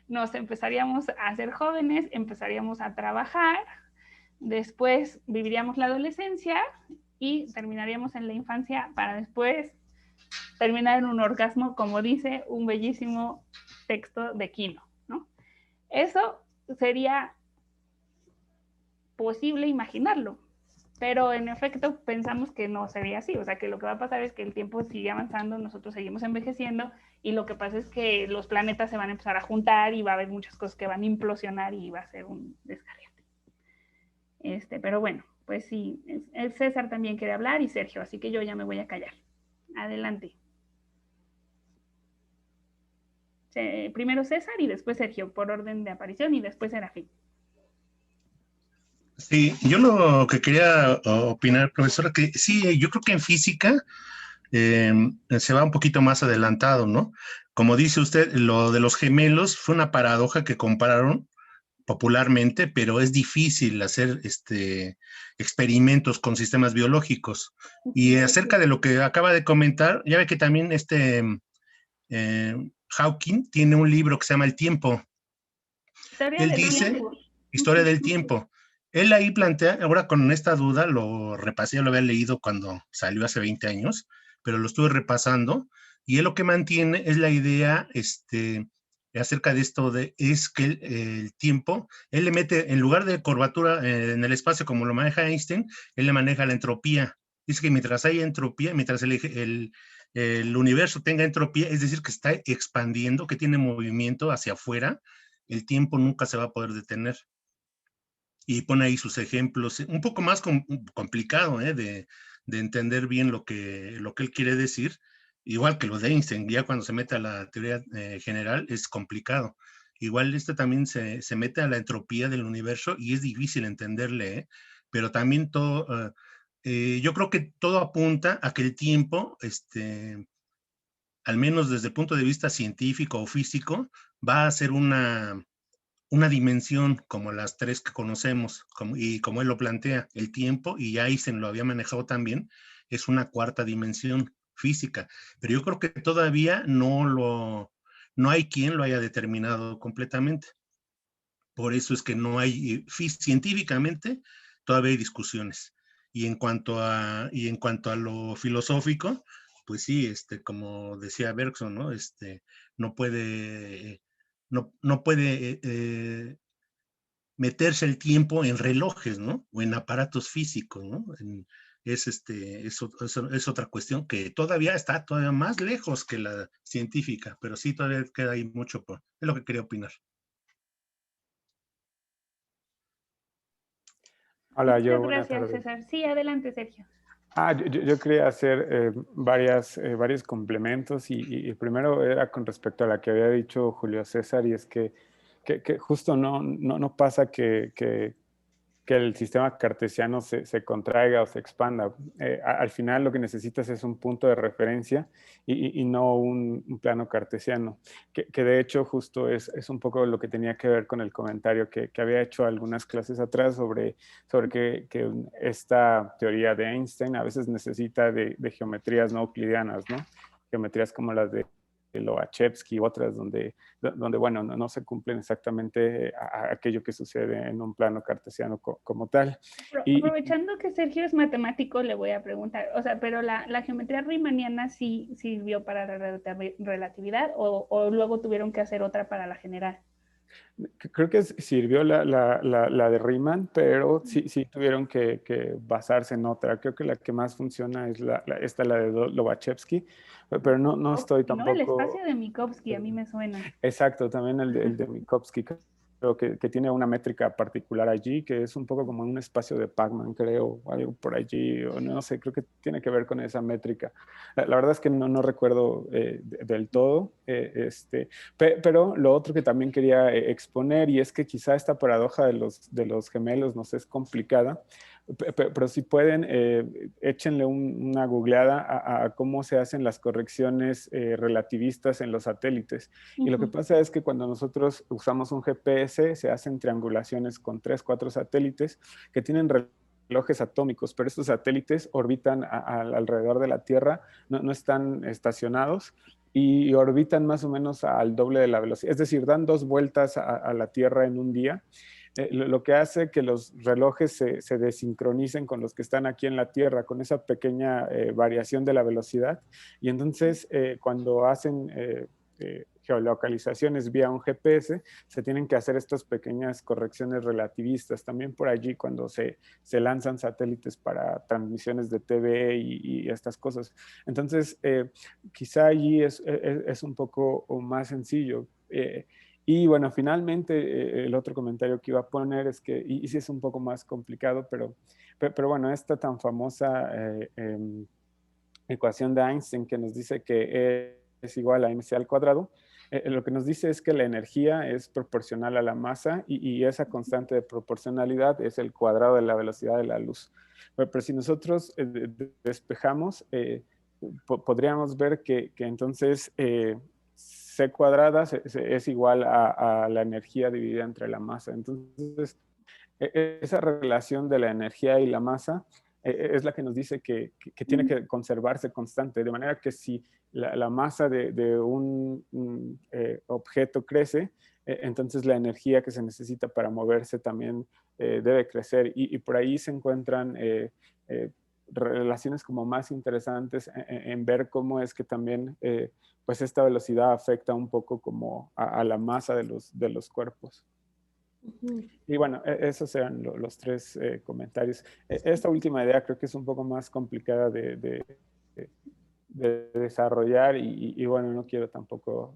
nos empezaríamos a ser jóvenes, empezaríamos a trabajar, después viviríamos la adolescencia y terminaríamos en la infancia para después terminar en un orgasmo, como dice un bellísimo texto de Quino, ¿no? Eso sería posible imaginarlo, pero en efecto pensamos que no sería así, o sea que lo que va a pasar es que el tiempo sigue avanzando, nosotros seguimos envejeciendo y lo que pasa es que los planetas se van a empezar a juntar y va a haber muchas cosas que van a implosionar y va a ser un descarriate. Pero bueno, pues sí, el César también quiere hablar y Sergio, así que yo ya me voy a callar. Adelante. Primero César y después Sergio, por orden de aparición, y después Serafín. Sí, yo lo que quería opinar, profesora, que sí, yo creo que en física se va un poquito más adelantado, ¿no? Como dice usted, lo de los gemelos fue una paradoja que compararon popularmente, pero es difícil hacer experimentos con sistemas biológicos. Y acerca de lo que acaba de comentar, ya ve que también Hawking tiene un libro que se llama El tiempo. Historia Él del dice, tiempo. Historia del tiempo. Él ahí plantea, ahora con esta duda, lo repasé, lo había leído cuando salió hace 20 años, pero lo estuve repasando, y él lo que mantiene es la idea acerca de esto, es que el tiempo, él le mete, en lugar de curvatura en el espacio como lo maneja Einstein, él le maneja la entropía. Dice que mientras haya entropía, mientras el universo tenga entropía, es decir, que está expandiendo, que tiene movimiento hacia afuera, el tiempo nunca se va a poder detener. Y pone ahí sus ejemplos, un poco más complicado de entender bien lo que él quiere decir, igual que lo de Einstein, ya cuando se mete a la teoría general es complicado. Igual también se mete a la entropía del universo y es difícil entenderle, pero también todo, yo creo que todo apunta a que el tiempo, al menos desde el punto de vista científico o físico, va a ser una dimensión como las tres que conocemos, y como él lo plantea, el tiempo, y Einstein lo había manejado también, es una cuarta dimensión física, pero yo creo que todavía no hay quien lo haya determinado completamente. Por eso es que no hay, científicamente, todavía hay discusiones. Y en cuanto a lo filosófico, pues sí, como decía Bergson, ¿no? No puede meterse el tiempo en relojes, ¿no? O en aparatos físicos, ¿no? Es otra cuestión que todavía está todavía más lejos que la científica, pero sí todavía queda ahí mucho por... Es lo que quería opinar. Hola, Muchas buenas gracias, tardes. César. Sí, adelante, Sergio. Yo quería hacer varios complementos y primero era con respecto a la que había dicho Julio César y es que justo no pasa que el sistema cartesiano se contraiga o se expanda. Al final lo que necesitas es un punto de referencia y no un plano cartesiano, que de hecho justo es un poco lo que tenía que ver con el comentario que había hecho algunas clases atrás sobre que esta teoría de Einstein a veces necesita de geometrías no euclidianas, ¿no? Geometrías como las de Lobachevsky y otras donde bueno, no se cumplen exactamente aquello que sucede en un plano cartesiano como tal. Aprovechando que Sergio es matemático, le voy a preguntar, o sea, pero la geometría riemanniana sí sirvió para la relatividad o luego tuvieron que hacer otra para la general. Creo que sirvió la de Riemann, pero sí tuvieron que basarse en otra. Creo que la que más funciona es la de Lobachevsky, pero no estoy ¿No? El tampoco... espacio de Minkowski, a mí me suena. Exacto, también el de Minkowski, creo que tiene una métrica particular allí, que es un poco como un espacio de Pac-Man, creo, o algo por allí, o no sé, creo que tiene que ver con esa métrica. La verdad es que no recuerdo del todo, pero lo otro que también quería exponer, y es que quizá esta paradoja de los gemelos nos es complicada, pero si pueden, échenle una googleada a cómo se hacen las correcciones relativistas en los satélites. Y lo que pasa es que cuando nosotros usamos un GPS, se hacen triangulaciones con 3, 4 satélites que tienen relojes atómicos, pero estos satélites orbitan alrededor de la Tierra, no están estacionados y orbitan más o menos al doble de la velocidad. Es decir, dan 2 vueltas a la Tierra en un día. Lo que hace que los relojes se desincronicen con los que están aquí en la Tierra, con esa pequeña variación de la velocidad. Y entonces, cuando hacen geolocalizaciones vía un GPS, se tienen que hacer estas pequeñas correcciones relativistas. También por allí cuando se lanzan satélites para transmisiones de TV y estas cosas. Entonces, quizá allí es un poco más sencillo. Y bueno, finalmente el otro comentario que iba a poner es que, y sí es un poco más complicado, pero bueno, esta tan famosa ecuación de Einstein que nos dice que E es igual a mc al cuadrado, lo que nos dice es que la energía es proporcional a la masa y esa constante de proporcionalidad es el cuadrado de la velocidad de la luz. Pero si nosotros despejamos, podríamos ver que entonces C cuadrada es igual a la energía dividida entre la masa. Entonces, esa relación de la energía y la masa es la que nos dice que tiene que conservarse constante, de manera que si la masa de un objeto crece, entonces la energía que se necesita para moverse también debe crecer y por ahí se encuentran relaciones como más interesantes en ver cómo es que también pues esta velocidad afecta un poco como a la masa de los cuerpos. Y bueno, esos eran los 3 comentarios. Esta última idea creo que es un poco más complicada de desarrollar y bueno, no quiero tampoco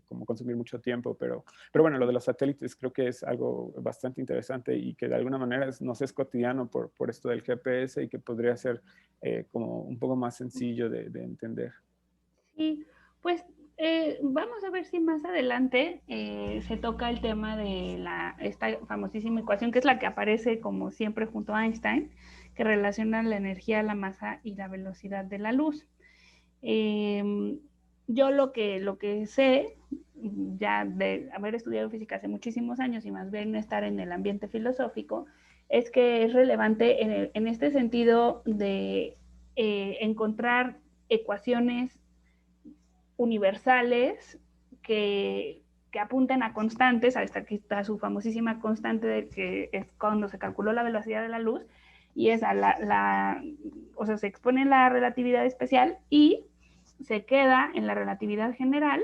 como consumir mucho tiempo, pero bueno, lo de los satélites creo que es algo bastante interesante y que de alguna manera nos es cotidiano por esto del GPS y que podría ser como un poco más sencillo de entender. Sí, pues vamos a ver si más adelante se toca el tema de esta famosísima ecuación, que es la que aparece como siempre junto a Einstein, que relaciona la energía, la masa y la velocidad de la luz. Yo lo que sé, ya de haber estudiado física hace muchísimos años y más bien estar en el ambiente filosófico, es que es relevante en este sentido de encontrar ecuaciones universales que apunten a constantes, aquí está su famosísima constante de que es cuando se calculó la velocidad de la luz, y esa o sea, se expone en la relatividad especial y se queda en la relatividad general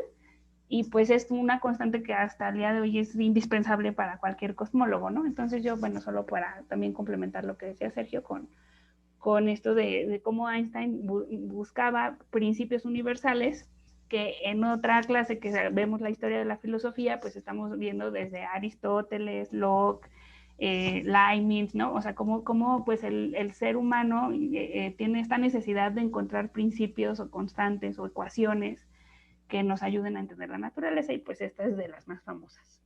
y pues es una constante que hasta el día de hoy es indispensable para cualquier cosmólogo, ¿no? Entonces yo, bueno, solo para también complementar lo que decía Sergio con esto de cómo Einstein buscaba principios universales, que en otra clase que vemos la historia de la filosofía, pues estamos viendo desde Aristóteles, Locke, Leibniz, ¿no? O sea, cómo pues el ser humano tiene esta necesidad de encontrar principios o constantes o ecuaciones que nos ayuden a entender la naturaleza, y pues esta es de las más famosas.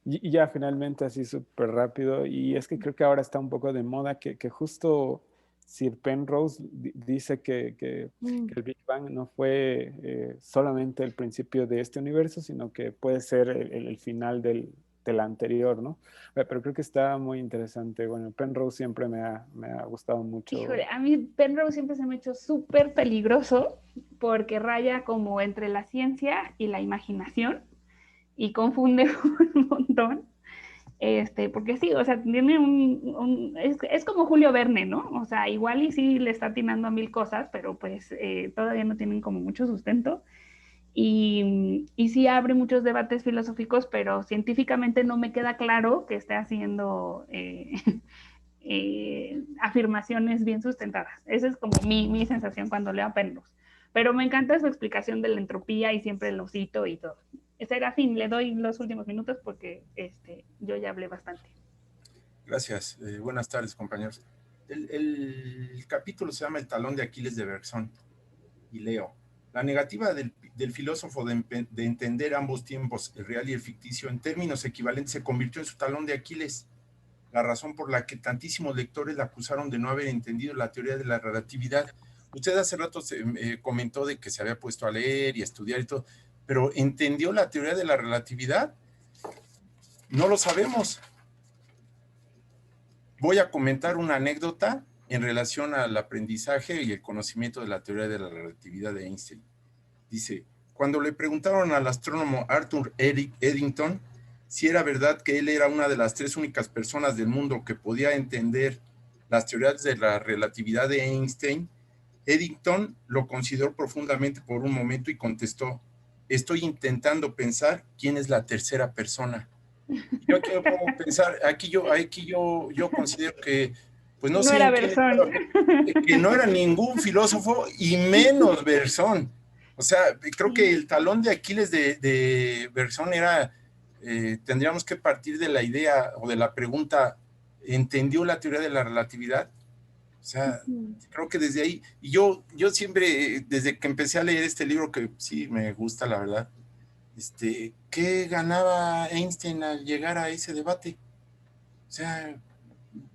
Y ya finalmente, así súper rápido, y es que creo que ahora está un poco de moda que justo Sir Penrose dice que el Big Bang no fue solamente el principio de este universo, sino que puede ser el final del anterior, ¿no? Pero creo que está muy interesante. Bueno, Penrose siempre me ha gustado mucho. Híjole, a mí Penrose siempre se me ha hecho súper peligroso porque raya como entre la ciencia y la imaginación y confunde un montón. Porque sí, o sea, tiene es como Julio Verne, ¿no? O sea, igual y sí le está atinando a 1000 cosas, pero pues todavía no tienen como mucho sustento. Y sí abre muchos debates filosóficos, pero científicamente no me queda claro que esté haciendo afirmaciones bien sustentadas. Esa es como mi sensación cuando leo a Penrose. Pero me encanta su explicación de la entropía y siempre lo cito y todo. Serafín, le doy los últimos minutos porque yo ya hablé bastante. Gracias. Buenas tardes, compañeros. El capítulo se llama El talón de Aquiles de Bergson, y leo: la negativa del filósofo de entender ambos tiempos, el real y el ficticio, en términos equivalentes, se convirtió en su talón de Aquiles, la razón por la que tantísimos lectores la acusaron de no haber entendido la teoría de la relatividad. Usted hace rato comentó de que se había puesto a leer y a estudiar y todo, pero ¿entendió la teoría de la relatividad? No lo sabemos. Voy a comentar una anécdota en relación al aprendizaje y el conocimiento de la teoría de la relatividad de Einstein. Dice: cuando le preguntaron al astrónomo Arthur Eddington si era verdad que él era una de las 3 únicas personas del mundo que podía entender las teorías de la relatividad de Einstein, Eddington lo consideró profundamente por un momento y contestó: estoy intentando pensar quién es la tercera persona. Yo aquí me pongo a pensar, aquí yo considero que, pues no sé, era Bergson. Que no era ningún filósofo y menos Bergson. O sea, creo que el talón de Aquiles de Bergson era, tendríamos que partir de la idea o de la pregunta: ¿entendió la teoría de la relatividad? O sea, creo que desde ahí, y yo siempre, desde que empecé a leer este libro, que sí me gusta, la verdad, ¿qué ganaba Einstein al llegar a ese debate?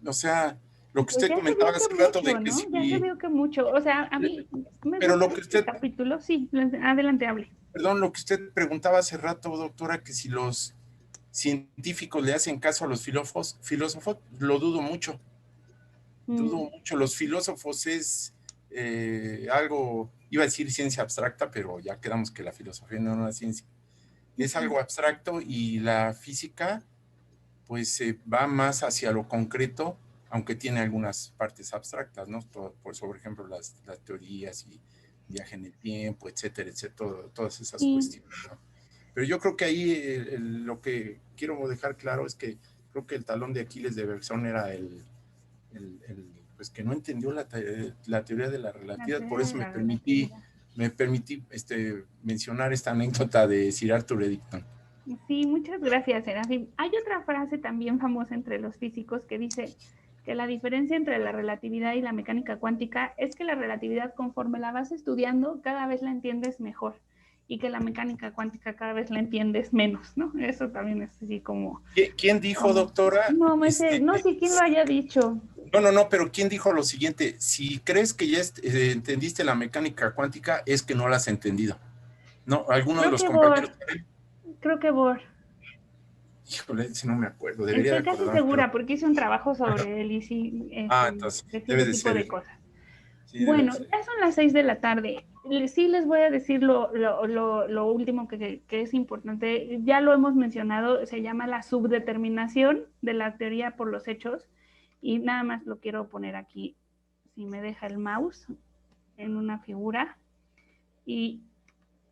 O sea, lo que usted comentaba hace rato de que ¿no? Ya se vio que mucho, o sea, a mí me pero gusta lo que usted, capítulo, sí, adelante, hable. Perdón, lo que usted preguntaba hace rato, doctora, que si los científicos le hacen caso a los filósofos, lo dudo mucho. Dudo mucho. Los filósofos es algo, iba a decir ciencia abstracta, pero ya quedamos que la filosofía no es una ciencia. Es algo abstracto, y la física pues va más hacia lo concreto, aunque tiene algunas partes abstractas, ¿no? Por ejemplo, las teorías y viaje en el tiempo, etcétera, etcétera, todas esas cuestiones, ¿no? Pero yo creo que ahí lo que quiero dejar claro es que creo que el talón de Aquiles de Bergson era pues que no entendió la teoría de la relatividad. Por eso me permití mencionar esta anécdota de Sir Arthur Eddington. Sí, muchas gracias, Serafín. Hay otra frase también famosa entre los físicos que dice que la diferencia entre la relatividad y la mecánica cuántica es que la relatividad, conforme la vas estudiando, cada vez la entiendes mejor, y que la mecánica cuántica cada vez la entiendes menos, ¿no? Eso también es así como... ¿Quién dijo, doctora? No, no sé quién lo haya dicho. No, pero ¿quién dijo lo siguiente? Si crees que ya entendiste la mecánica cuántica, es que no la has entendido. ¿No? ¿Alguno de los compañeros? Creo que Bohr. Híjole, si no me acuerdo. Debería Estoy casi segura, porque hice un trabajo sobre él y sí, entonces, debe de tipo ser de cosas. Sí, bueno, ya son las 6 de la tarde. Sí les voy a decir lo último que es importante. Ya lo hemos mencionado, se llama la subdeterminación de la teoría por los hechos, y nada más lo quiero poner aquí, si me deja el mouse, en una figura. Y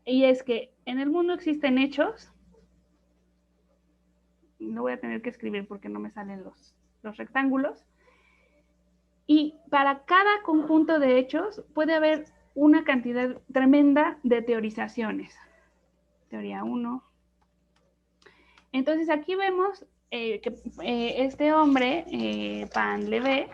y es que en el mundo existen hechos, no voy a tener que escribir porque no me salen los rectángulos, y para cada conjunto de hechos puede haber una cantidad tremenda de teorizaciones. Teoría 1. Entonces aquí vemos que este hombre, Painlevé,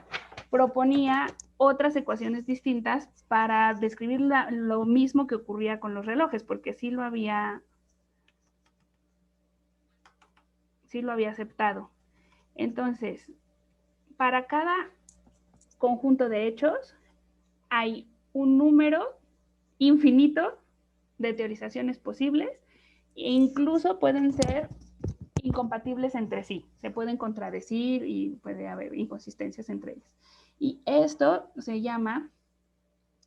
proponía otras ecuaciones distintas para describir lo mismo que ocurría con los relojes, porque sí lo había aceptado. Entonces, para cada conjunto de hechos hay un número infinito de teorizaciones posibles e incluso pueden ser incompatibles entre sí, se pueden contradecir y puede haber inconsistencias entre ellas. Y esto se llama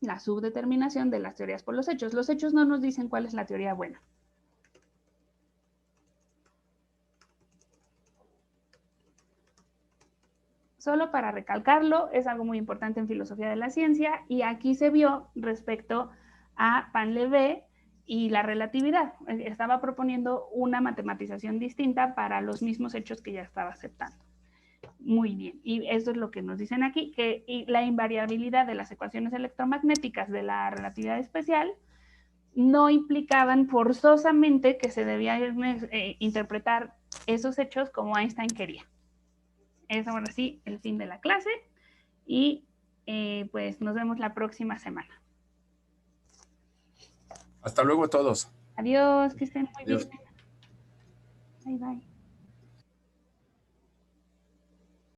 la subdeterminación de las teorías por los hechos. Los hechos no nos dicen cuál es la teoría buena. Solo para recalcarlo, es algo muy importante en filosofía de la ciencia y aquí se vio respecto a Painlevé y la relatividad. Estaba proponiendo una matematización distinta para los mismos hechos que ya estaba aceptando. Muy bien, y eso es lo que nos dicen aquí, que la invariabilidad de las ecuaciones electromagnéticas de la relatividad especial no implicaban forzosamente que se debían interpretar esos hechos como Einstein quería. Es ahora sí el fin de la clase y pues nos vemos la próxima semana. Hasta luego todos. Adiós, que estén muy Adiós. bien. Bye, bye.